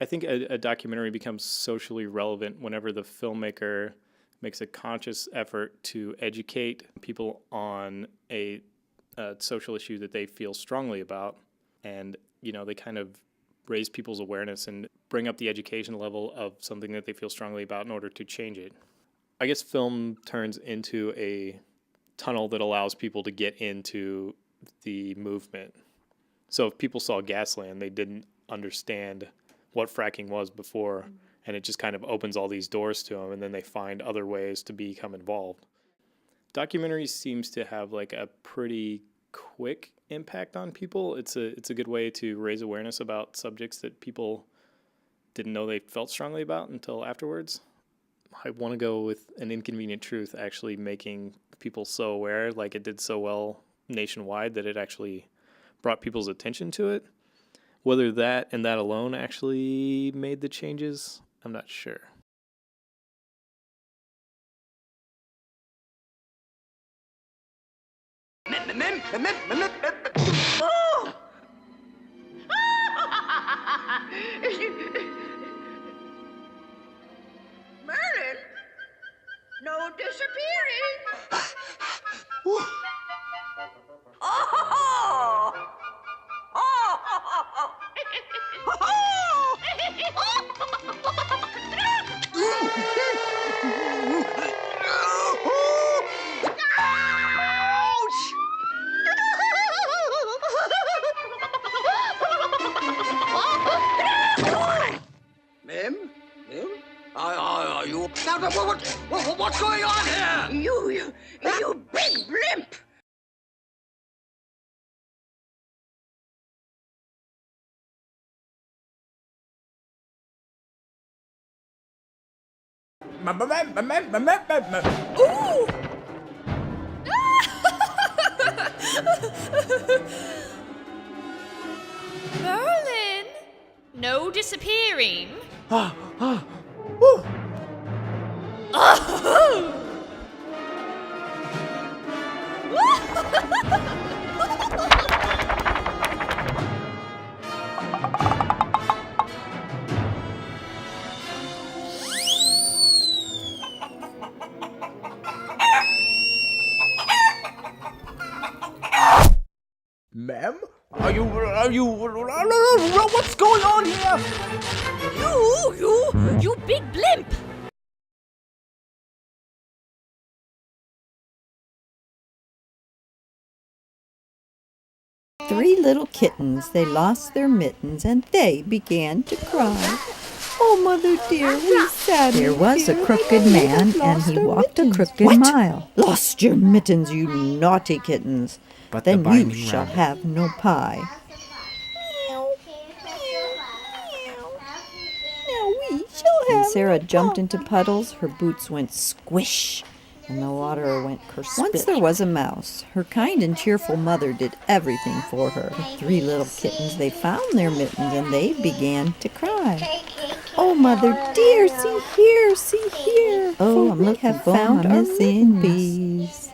I think a documentary becomes socially relevant whenever the filmmaker makes a conscious effort to educate people on a social issue that they feel strongly about. And, they kind of raise people's awareness and bring up the education level of something that they feel strongly about in order to change it. I guess film turns into a tunnel that allows people to get into the movement. So if people saw Gasland, they didn't understand what fracking was before, and it just kind of opens all these doors to them, and then they find other ways to become involved. Documentaries seems to have like a pretty quick impact on people. It's a good way to raise awareness about subjects that people didn't know they felt strongly about until afterwards. I want to go with An Inconvenient Truth actually making people so aware, like it did so well nationwide, that it actually brought people's attention to it. Whether that and that alone actually made the changes, I'm not sure. Oh! Merlin? No disappearing. Oh! Mim? Are you... What's going on here? You big blimp! Ooh! Merlin? No disappearing? Ma'am? Are you, what's going on here? You big blimp! Three little kittens, they lost their mittens, and they began to cry. Oh, mother dear, we sadly There was a crooked man, and he walked a crooked mile. Lost your mittens, you naughty kittens. But then the you binding shall rabbit. have no pie. Now we shall have Sarah jumped into puddles, her boots went squish, and the water went kerspit. Once there was a mouse. Her kind and cheerful mother did everything for her. The three little kittens, they found their mittens, and they began to cry. Oh, mother dear, see here, see here. Oh, I'm looking for my missing bees.